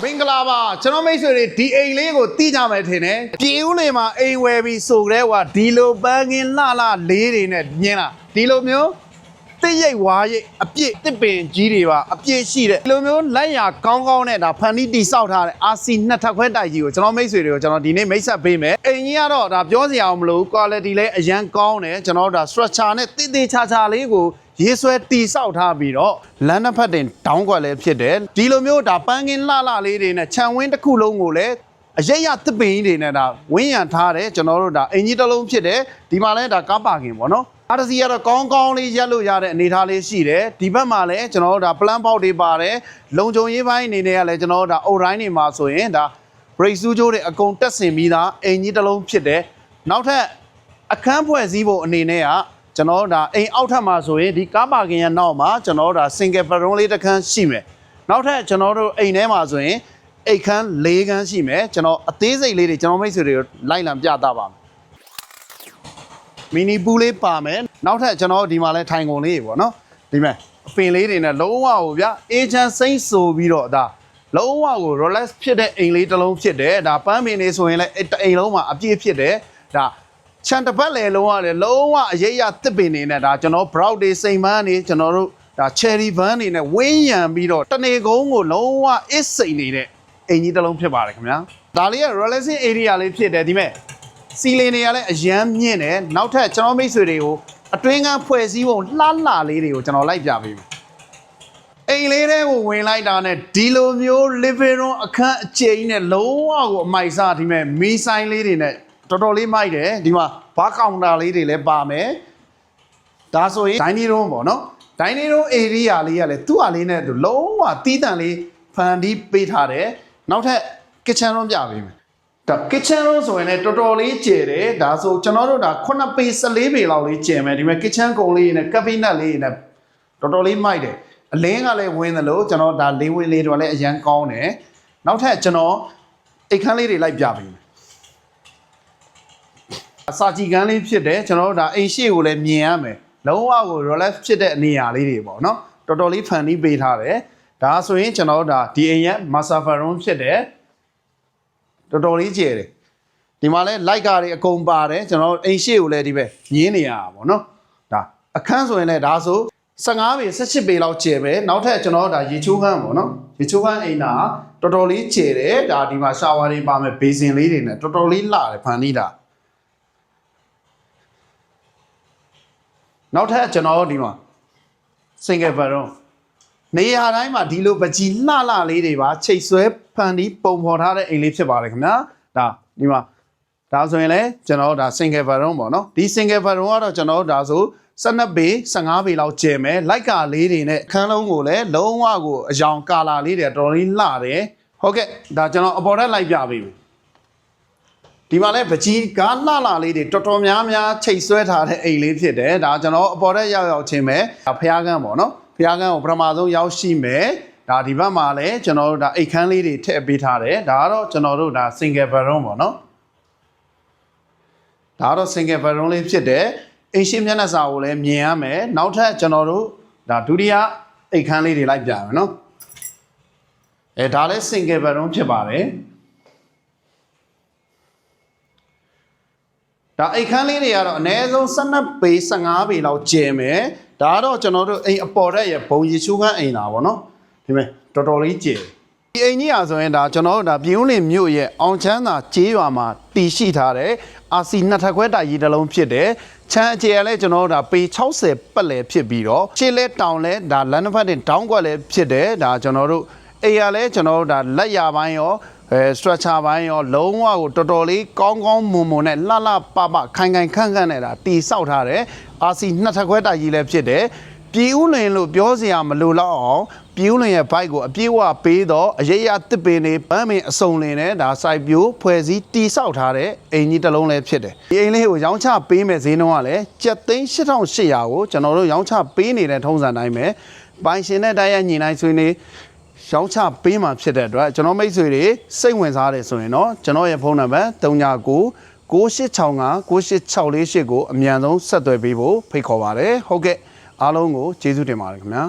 မင်္ဂလာပါကျွန်တော်မိတ်ဆွေတွေဒီအိမ်လေးကိုတီးကြမယ်ထင်တယ်ပြည်ဦးလင်မှာအိမ်ဝယ်ပြီးဆိုကြတဲ့ကဒီလိုပန်းကင်းလှလှလေးတွေနဲ့မြင်လားဒီလိုမျိုးတစ်ရိတ်ဝါရိတ်အပြည့်တစ်ပင်ကြီးတွေပါအပြည့်ရှိတဲ့ဒီလိုမျိုးလက်ရကောင်းကောင်းနဲ့ဒါဖန်တီးတိဆောက်ထားတဲ့ RC နှစ်ထပ်ခွဲတိုက်ကြီးကိုကျွန်တော်မိတ်ဆွေတွေကိုကျွန်တော်ဒီနေ့မိတ်ဆက်ပေးမယ်အိမ်ကြီးကတော့ဒါပြောစရာမလို quality လည်းအရန်ကောင်းတယ်ကျွန်တော်တို့ဒါ structure နဲ့တိတိချာချာလေးကိုရေးဆွဲတီဆောက်ထားပြီးတော့လမ်းတစ်ဖက်တင်တောင်းကွက်လည်းဖြစ်တယ်ဒီလိုမျိုးဒါပန်းကင်းလှလှလေးတွေနဲ့ခြံဝင်းတစ်ခုလုံးကိုလည်းအရိပ်ရတစ်ပင်ကြီးတွေနဲ့ဒါဝင်းရံထားတယ်ကျွန်တော်တို့ဒါအင်ကြီးတစ်လုံးဖြစ်တယ်ဒီမှာလည်းဒါကားပါကင်ပေါ့နော်အားတစီကတော့ကောင်းကောင်းလေးရက်လို့ရတဲ့အနေအထားလေးရှိတယ်ဒီဘက်မှာလည်းကျွန်တော်တို့ဒါ plan ပေါက်တွေပါတယ်လုံခြုံရေးပိုင်းအနေနဲ့ကလည်းကျွန်တော်တို့ဒါအုတ်တိုင်းတွေမှာဆိုရင်ဒါ brake စူးကြိုးတွေအကုန်တက်ဆင်ပြီးသားအင်ကြီးတစ်လုံးဖြစ်တယ်နောက်ထပ်အခန်းဖွဲ့စည်းဖို့အနေနဲ့ကကျွန်တော်တို့ဒါအိမ်အောက်ထပ်မှာဆိုရင်ဒီကားပါကင်ရဲ့နောက်မှာကျွန်တော်တို့ဒါ single bedroom လေးတစ်ခန်းရှိမယ်နောက်ထပ်ကျွန်တော်တို့အိမ်ထဲမှာဆိုရင်အိတ်ခန်း၄ခန်းရှိမယ်ကျွန်တော်အသေးစိတ်လေးတွေကျွန်တော်မိတ်ဆွေတွေကိုလိုက်လံပြသပါမယ်မီနီပူးလေးပါမယ်နောက်ထပ်ကျွန်တော်ဒီမှာလဲထိုင်ကုန်လေးပေါ့နော်ဒီမဲ့အပင်လေးတွေနဲ့လုံးဝကိုဗျအေချမ်းစိမ့်ဆိုပြီးတော့ဒါလုံးဝကို relax ဖြစ်တဲ့အိမ်လေးတစ်လုံးဖြစ်တယ်ဒါပန်းပင်လေးဆိုရင်လည်းအိမ်လုံးမှာအပြည့်ဖြစ်တယ်ဒါချန်တပတ်လေလုံးဝလေလုံးဝအရေးရတစ်ပင်နေနဲ့ဒါကျွန်တော် brown တွေစိန်ပန်းနေကျွန်တော်တို့ဒါ cherry van နေနဲ့ဝင်းရံပြီးတော့တနေကုန်းကိုလုံးဝအစ်စိန်နေတဲ့အိမ်ကြီးတစ်လုံးဖြစ်ပါတယ်ခင်ဗျာဒါလေးက relaxing area လေးဖြစ်တယ်ဒီမဲ့စီလင်တွေကလည်းအရန်မြင့်တယ်နောက်ထပ်ကျွန်တော်မိတ်ဆွေတွေကိုအတွင်းကဖွဲ့စည်းပုံလှလှလေးတွေကိုကျွန်တော်လိုက်ပြပေးမယ်အိမ်လေးတွေကိုဝင်လိုက်တာနဲ့ဒီလိုမျိုး living room အခန်းအကျယ်ကြီးနဲ့လုံးဝကိုအမိုက်စားဒီမဲ့မီးဆိုင်လေးတွေနဲ့တော်တော်လေးမိုက်တယ်ဒီမှာဘားကောင်တာလေးတွေလည်းပါမယ်ဒါဆိုရင် dining room ပေါ့နော် dining room area လေးကလည်းသူ့ဟာလေးနဲ့လုံးဝတီးတန့်လေးဖန်တီးပေးထားတယ်နောက်ထပ် kitchen room ပြပေးမယ်ဒါ kitchen room ဆိုရင်လည်းတော်တော်လေးကျယ်တယ်ဒါဆိုကျွန်တော်တို့ဒါ9ပေ14ပေလောက်လေးကျယ်မယ်ဒီမှာ kitchen ကုံလေးနဲ့ cabinet လေးနဲ့တော်တော်လေးမိုက်တယ်အလင်းကလည်းဝင်းသလိုကျွန်တော်ဒါလေးဝင်းလေးတွေလည်းအရန်ကောင်းတယ်နောက်ထပ်ကျွန်တော်အိတ်ခမ်းလေးတွေလိုက်ပြပေးမယ်စာကြည့်ကန်းလေးဖြစ်တယ်ကျွန်တော်တို့ဒါအိမ်ရှိကိုလည်းမြင်ရမယ်လုံးဝကို relax ဖြစ်တဲ့နေရာလေးတွေပေါ့နော်တော်တော်လေးဖန်တီးပေးထားတယ်ဒါဆိုရင်ကျွန်တော်တို့ဒါဒီအိမ်ရဲ့ master bedroom ဖြစ်တယ်တော်တော်လေးကျယ်တယ်ဒီမှာလဲ light ကားတွေအကုန်ပါတယ်ကျွန်တော်အိမ်ရှိကိုလည်းဒီပဲညင်းနေရတာပေါ့နော်ဒါအခန်းဆိုရင်လည်းဒါဆို15ပေ18ပေလောက်ကျယ်ပဲနောက်ထပ်ကျွန်တော်ဒါရေချိုးခန်းပေါ့နော်ရေချိုးခန်းအိမ်သာတော်တော်လေးကျယ်တယ်ဒါဒီမှာ shower တွေပါမယ် basin လေးတွေနဲ့တော်တော်လေးလှတယ်ဖန်တီးတာနောက်ထပ်ကျွန်တော်တို့ဒီမှာ single bedroom နေရာတိုင်းမှာဒီလိုပကြီးလှလှလေးတွေပါချိတ်ဆွဲဖန်တီးပုံဖော်ထားတဲ့အိမ်လေးဖြစ်ပါတယ်ခင်ဗျာဒါဒီမှာဒါဆိုရင်လည်းကျွန်တော်တို့ဒါ single bedroom ပေါ့နော်ဒီ single bedroom ကတော့ကျွန်တော်တို့ဒါဆို12ပေ15ပေလောက်ကျယ်မယ်လိုက်ကာလေးတွေနဲ့အခန်းလုံးကိုလည်းလုံးဝကိုအယောင်ကာလာလေးတွေတော်တော်လေးလှတယ်ဟုတ်ကဲ့ဒါကျွန်တော်အပေါ်ထက်လိုက်ပြပေးမယ်ဒီမှာလည်းပကြီးကားလှလှလေးတွေတော်တော်များများချိတ်ဆွဲထားတဲ့အိမ်လေးဖြစ်တယ်ဒါကျွန်တော်အပေါ်ထက်ရောက်ချင်းပဲဖျားကန်းပေါ့နော်ဖျားကန်းကိုပထမဆုံးရောက်ရှိမယ်ဒါဒီဘက်မှာလည်းကျွန်တော်တို့ဒါအိတ်ခမ်းလေးတွေထည့်ပေးထားတယ်ဒါကတော့ကျွန်တော်တို့ဒါ single bedroom ပေါ့နော်ဒါကတော့ single bedroom လေးဖြစ်တယ်အိမ်ရှိမျက်နှာစာကိုလည်းမြင်ရမယ်နောက်ထပ်ကျွန်တော်တို့ဒါဒုတိယအိတ်ခမ်းလေးတွေလိုက်ပြမယ်နော်ဒါလည်း single bedroom ဖြစ်ပါတယ်ဒါအိတ်ခမ်းလေးတွေကတော့အနည်းဆုံး12ပေ15ပေလောက်ကျယ်မယ်ဒါကတော့ကျွန်တော်တို့အိမ်အပေါ်ရက်ရဲ့ဘုံရေချိုးခန်းအိမ်တာပေါ့နော်ဒီမဲ့တော်တော်လေးကျယ်ဒီအိမ်ကြီးอ่ะဆိုရင်ဒါကျွန်တော်တို့ဒါပြည်ဦးလင်မြို့ရဲ့အောင်ချမ်းသာကျေးရွာမှာတည်ရှိထားတဲ့ RC နှစ်ထပ်ခွဲတိုက်ကြီးတစ်လုံးဖြစ်တယ်ချမ်းအကျယ်လည်းကျွန်တော်တို့ဒါပေ60ပတ်လည်ဖြစ်ပြီးတော့ရှေ့လဲတောင်လဲဒါလမ်းတစ်ဖက်တင်တောင်းကွက်လည်းဖြစ်တယ်ဒါကျွန်တော်တို့အိမ်ရလဲကျွန်တော်တို့ဒါလက်ရပိုင်းရောstructure ပိုင်းရောလုံးဝကိုတော်တော်လေးကောင်းကောင်းမွန်မွန်နဲ့လှလှပပခိုင်ခိုင်ခန့်ခန့်နဲ့ဒါတီဆောက်ထားတယ် RC နှစ်ထပ်ခွဲတိုက်ကြီးလည်းဖြစ်တယ်ပြည်ဦးလင်လို့ပြောစရာမလိုတော့အောင်ပြည်ဦးလင်ရဲ့ဘိုက်ကိုအပြေးဝပေးတော့အရေးရတစ်ပင်နေပန်းပင်အစုံလင်နဲ့ဒါစိုက်ပျိုးဖွဲ့စည်းတီဆောက်ထားတဲ့အိမ်ကြီးတစ်လုံးလည်းဖြစ်တယ်ဒီအိမ်လေးကိုရောင်းချပေးမဲ့ဈေးနှုန်းကလည်း7,800ကိုကျွန်တော်တို့ရောင်းချပေးနေတဲ့ထုံးစံတိုင်းပဲပိုင်ရှင်နဲ့တိုက်ရိုက်ညီနိုင်ဆွေးနေရောင်းချပေးမှဖြစ်တဲ့အတွက်ကျွန်တော်မိတ်ဆွေတွေစိတ်ဝင်စားတယ်ဆိုရင်တော့ကျွန်တော်ရဲ့ဖုန်းနံပါတ်39 9865 986448ကိုအမြန်ဆုံးဆက်သွယ်ပေးဖို့ဖိတ်ခေါ်ပါတယ်ဟုတ်ကဲ့အားလုံးကိုကျေးဇူးတင်ပါတယ်ခင်ဗျာ